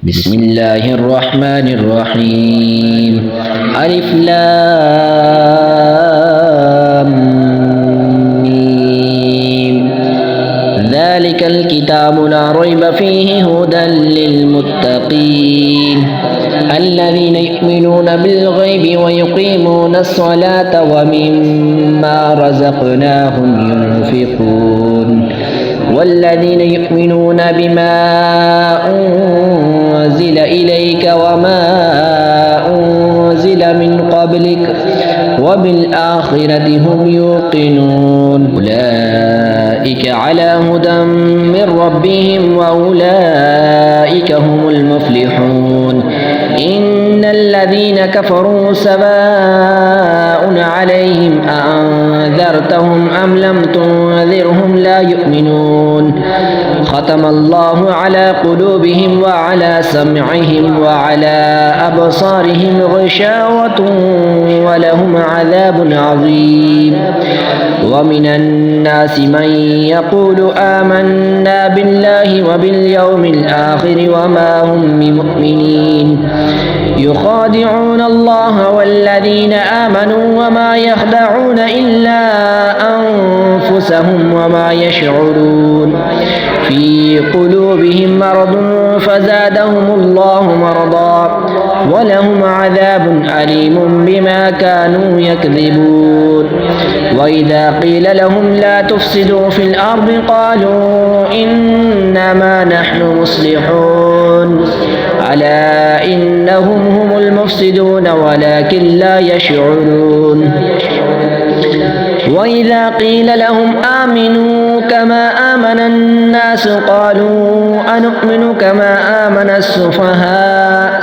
بسم الله الرحمن الرحيم. ألف لام ميم. ذلك الكتاب لا ريب فيه هدى للمتقين الذين يؤمنون بالغيب ويقيمون الصلاة ومما رزقناهم ينفقون والذين يؤمنون بما أنزل إليك وما أنزل من قبلك وبالآخرة هم يوقنون أولئك على هدى من ربهم وأولئك هم المفلحون. إن الذين كفروا سواء عليهم أأنذرتهم أم لم تنذرهم لا يؤمنون. ختم الله على قلوبهم وعلى سمعهم وعلى أبصارهم غشاوة ولهم عذاب عظيم. ومن الناس من يقول آمنا بالله وباليوم الآخر وما هم بمؤمنين يخادعون الله والذين آمنوا وما يخدعون إلا أنفسهم وما يشعرون. في قلوبهم مرض فزادهم الله مرضا ولهم عذاب أليم بما كانوا يكذبون. وإذا قيل لهم لا تفسدوا في الأرض قالوا إنما نحن مصلحون ألا إنهم هم المفسدون ولكن لا يشعرون. وإذا قيل لهم آمنوا كما آمن الناس قالوا أنؤمن كما آمن السفهاء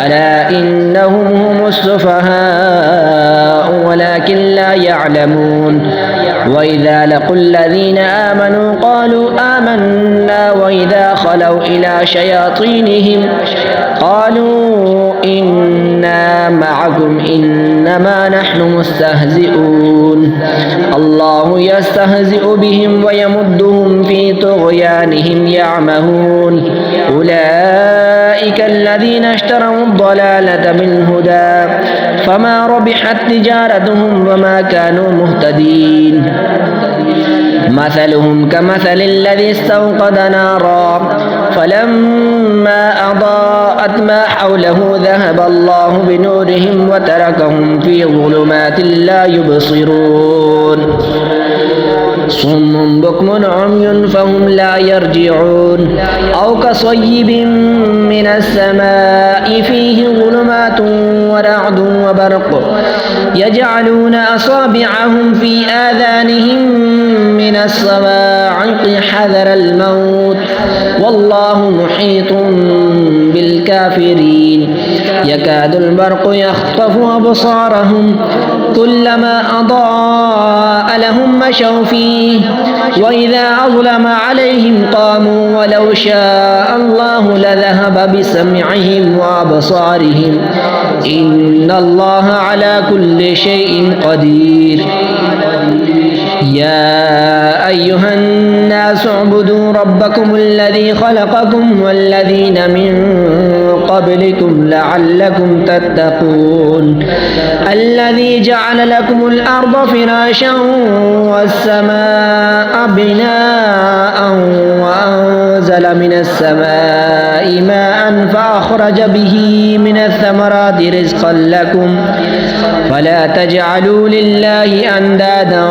ألا إنهم هم السفهاء ولكن لا يعلمون. وإذا لقوا الذين آمنوا قالوا آمنا وإذا خلوا إلى شياطينهم قالوا إنا معكم إنما نحن مستهزئون. الله يستهزئ بهم ويمدهم في طغيانهم يعمهون. أولئك الذين اشتروا الضلالة بالهدى فما ربحت تجارتهم وما كانوا مهتدين. مثلهم كمثل الذي استوقد نارا فلما أضاءت ما حوله ذهب الله بنورهم وتركهم في ظلمات لا يبصرون. صم بكم عمي فهم لا يرجعون. أو كصيب من السماء فيه ظلمات ورعد وبرق يجعلون أصابعهم في آذانهم من الصواعق حذر الموت والله محيط بالكافرين. يكاد البرق يخطف أبصارهم كلما أضاء لهم مشوا فيه وإذا أظلم عليهم قاموا ولو شاء الله لذهب بسمعهم وأبصارهم إن الله على كل شيء قدير. يا أيها الناس اعبدوا ربكم الذي خلقكم والذين من قبلكم لعلكم تتقون. الذي جعل لكم الأرض فراشا والسماء بناء وأنزل من السماء ماء فأخرج به من الثمرات رزقا لكم فلا تجعلوا لله أندادا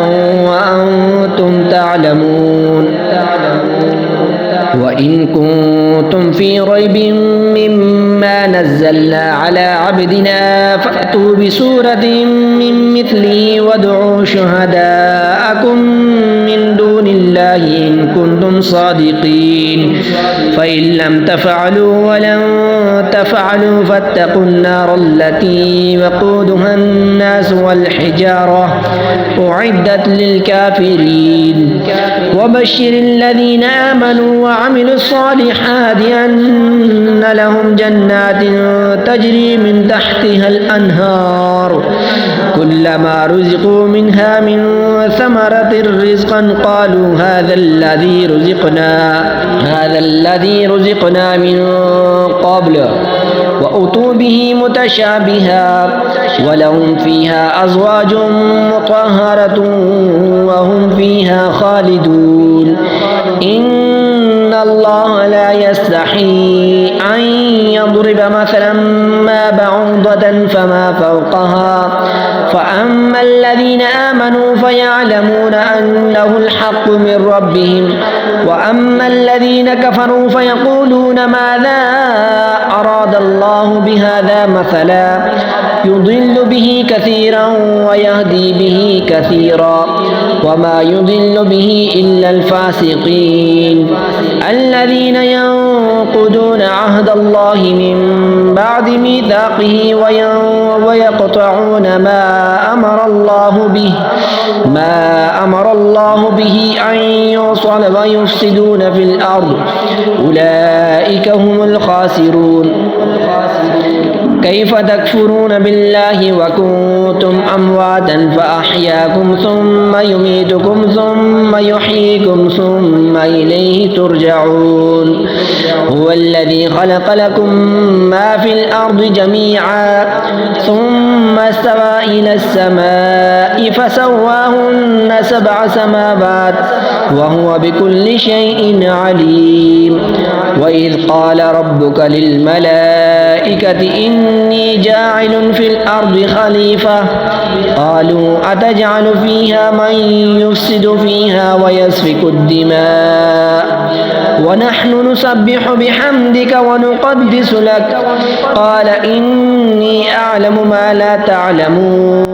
وأنتم تعلمون. وإن كنتم في ريب مما نزلنا على عبدنا فأتوا بسورة من مثله وادعوا شهداءكم من دون الله إن كنتم صادقين فإن لم تفعلوا ولن تفعلوا فاتقوا النار التي وقودها الناس والحجارة أعدت للكافرين. وبشر الذين آمنوا وعملوا الصالحات أن لهم جنات تجري من تحتها الأنهار وكلما رزقوا منها من ثمرة رزقا قالوا هذا الذي رزقنا من قبل وأتوا به متشابها ولهم فيها أزواج مطهرة وهم فيها خالدون إن الله لا يستحي أن يضرب مثلا ما بعوضة فما فوقها فأما الذين آمنوا فيعلمون أنه الحق من ربهم وأما الذين كفروا فيقولون ماذا أراد الله بهذا مثلا يضل به كثيرا ويهدي به كثيرا وما يضل به إلا الفاسقين الذين ينقضون عهد الله من بعد ميثاقه ويقطعون ما أمر الله به أن يوصل ويفسدون في الأرض أولئك هم الخاسرون كيف تكفرون بالله وكنتم أمواتا فأحياكم ثم يميتكم ثم يحييكم ثم إليه ترجعون هو الذي خلق لكم ما في الأرض جميعا ثم استوى إلى السماء فسواهن 7 سماوات وهو بكل شيء عليم وإذ قال ربك للملائكة إني جاعل في الأرض خليفة قالوا أتجعل فيها من يفسد فيها ويسفك الدماء ونحن نسبح بحمدك ونقدس لك قال إني أعلم ما لا تعلمون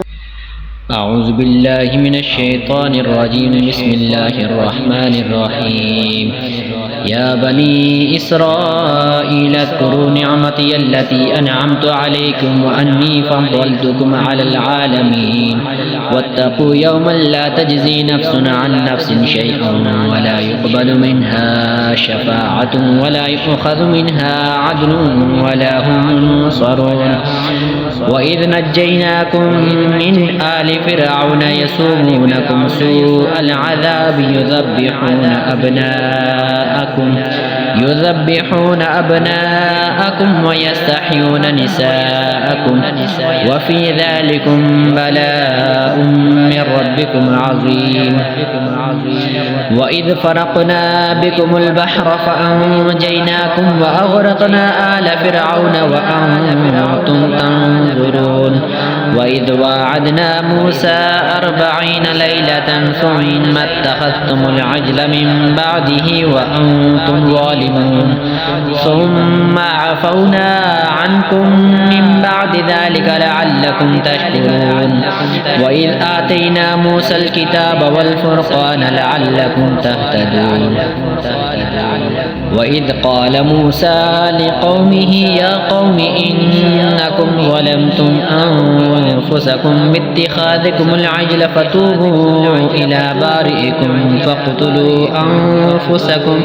أعوذ بالله من الشيطان الرجيم بسم الله الرحمن الرحيم يا بني إسرائيل اذكروا نعمتي التي أنعمت عليكم وأني فضلتكم على العالمين واتقوا يوما لا تجزي نفس عن نفس شيئا ولا يقبل منها شفاعة ولا يؤخذ منها عدل ولا هم ينصرون وإذ نجيناكم من آل فرعون يسومونكم سوء العذاب يذبحون أبناءكم ويستحيون نساءكم وفي ذلكم بلاء من ربكم عظيم وإذ فرقنا بكم البحر فأنجيناكم وأغرقنا آل فرعون وأنتم تنظرون وإذ واعدنا موسى 40 ليلة ثم اتخذتم العجل من بعده وأنتم ظالمون ثم عفونا عنكم من بعد ذلك لعلكم تشكرون وإذ آتينا موسى الكتاب والفرقان لعلكم تهتدون وإذ قال موسى لقومه يا قوم إنكم ظلمتم أنفسكم باتخاذكم العجل فتوبوا إلى بارئكم فاقتلوا أنفسكم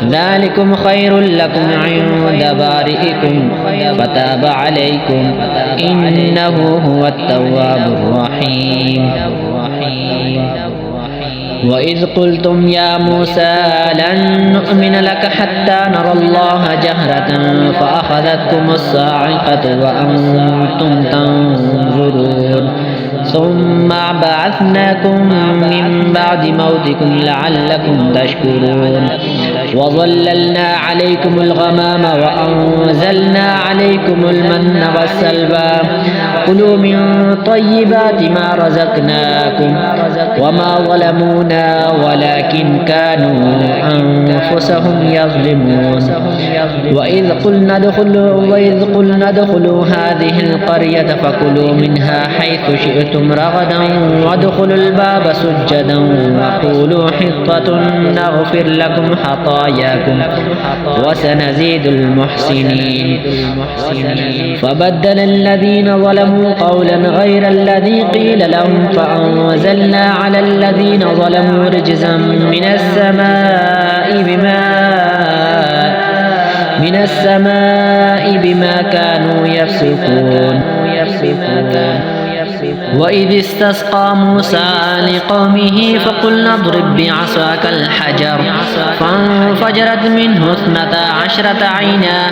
ذلكم خير لكم عند بارئكم فتاب عليكم إنه هو التواب الرحيم وإذ قلتم يا موسى لن نؤمن لك حتى نرى الله جهرة فأخذتكم الصاعقة وأنتم تنظرون ثم بعثناكم من بعد موتكم لعلكم تشكرون وظللنا عليكم الغمام وأنزلنا عليكم المن والسلوى كلوا من طيبات ما رزقناكم وما ظلمونا ولكن كانوا أنفسهم يظلمون وإذ قلنا ادخلوا هذه القرية فكلوا منها حيث شئتم رغدا وادخلوا الباب سجدا وقولوا حطة نغفر لكم خطاياكم وسنزيد المحسنين فبدل الذين ظلموا قولا غير الذي قيل لهم فأنزلنا على الذين ظلموا رجزا من السماء بما كانوا يفسقون وإذ استسقى موسى لقومه فقلنا اضرب بعصاك الحجر فانفجرت منه 12 عينا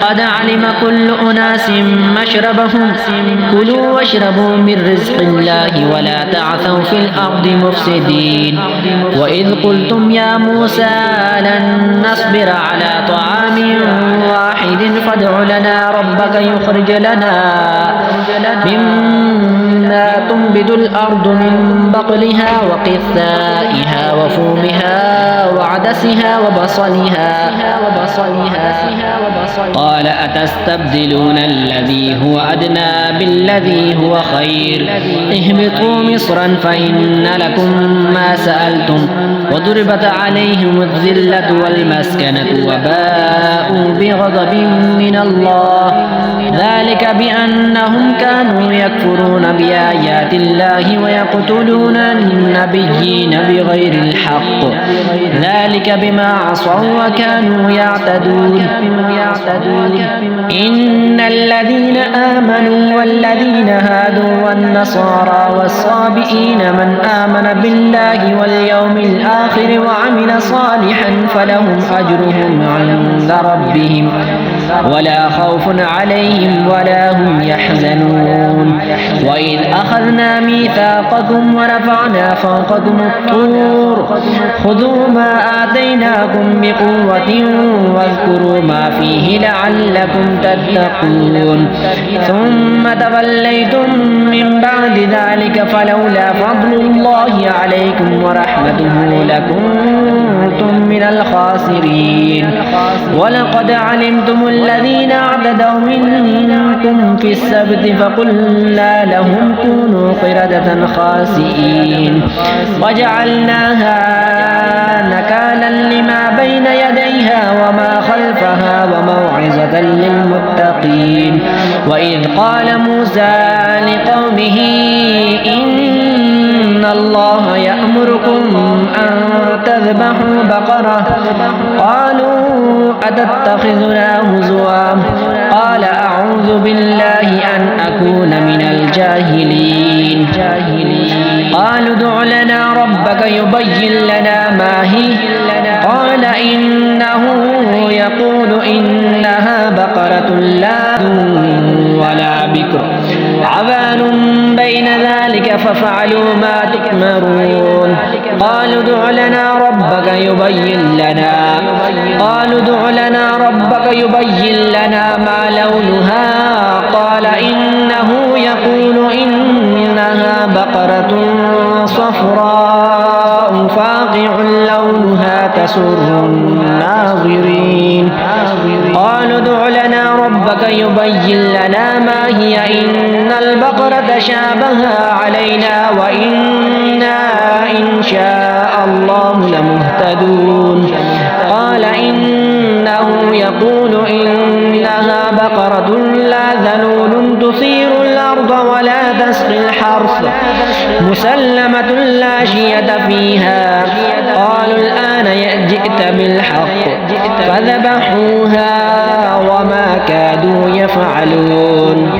قد علم كل أناس مشربهم كلوا واشربوا من رزق الله ولا تعثوا في الأرض مفسدين وإذ قلتم يا موسى لن نصبر على طعام واحد فادع لنا ربك يخرج لنا مما تنبت الأرض من بقلها وقثائها وفومها وعدسها وبصلها قال أتستبدلون الذي هو أدنى بالذي هو خير اهبطوا مصرا فإن لكم ما سألتم وضربت عليهم الذلة والمسكنة وباءوا بغضب من الله ذلك بأنهم كانوا يكفرون بآيات الله ويقتلون النبيين بغير الحق ذلك بما عصوا وكانوا يعتدون إن الذين آمنوا والذين هادوا والنصارى والصابئين من آمن بالله واليوم الآخر وعمل صالحا فلهم أجرهم عند ربهم ولا خوف عليهم ولا هم يحزنون وإذ أخذنا ميثاقكم ورفعنا فوقكم الطور خذوا ما آتيناكم بقوة واذكروا ما فيه لعلكم تتقون ثم توليتم من بعد ذلك فلولا فضل الله عليكم ورحمته لكنتم من الخاسرين ولقد علمتم الذين اعتدوا منكم في السبت فقلنا لهم كونوا قردة خاسئين وجعلناها نكالا لما بين يديها وما خلفها وموعظة للمتقين وإذ قال موسى لقومه إن الله يأمركم أن تذبحوا بقرة قالوا أتتخذنا هزوا قال أعوذ بالله أن أكون من الجاهلين قالوا ادع لنا ربك يبين لنا ما هي قال إنه يقول إنها بقرة لا ولا بكر عوان بين ذلك ففعلوا ما تؤمرون قالوا ادع لنا ربك يبين لنا ما لونها قال إنه يقول إنها بقرة صفراء فاقع لونها تسر الناظرين قالوا ادع لنا ربك يبين لنا ما هي إن البقرة شابه علينا وإنا إن شاء الله لمهتدون قال إنه يقول إنها بقرة لا ذلول تثير الأرض ولا تسقي الحرث مسلمة لا شية فيها قالوا الآن جئت بالحق فذبحوها وما كادوا يفعلون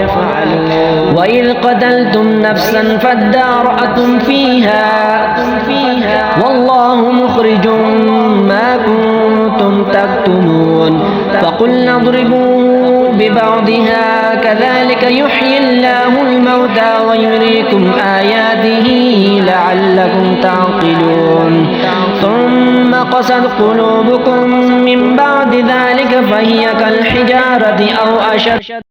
وإذ قتلتم نفسا فادارأتم فيها والله مخرج ما كنتم تكتمون فقلنا اضربوا ببعضها كذلك يحيي الله الموتى ويريكم آياته لعلكم تعقلون ثم قست قلوبكم من بعد ذلك فهي كالحجارة أو أشد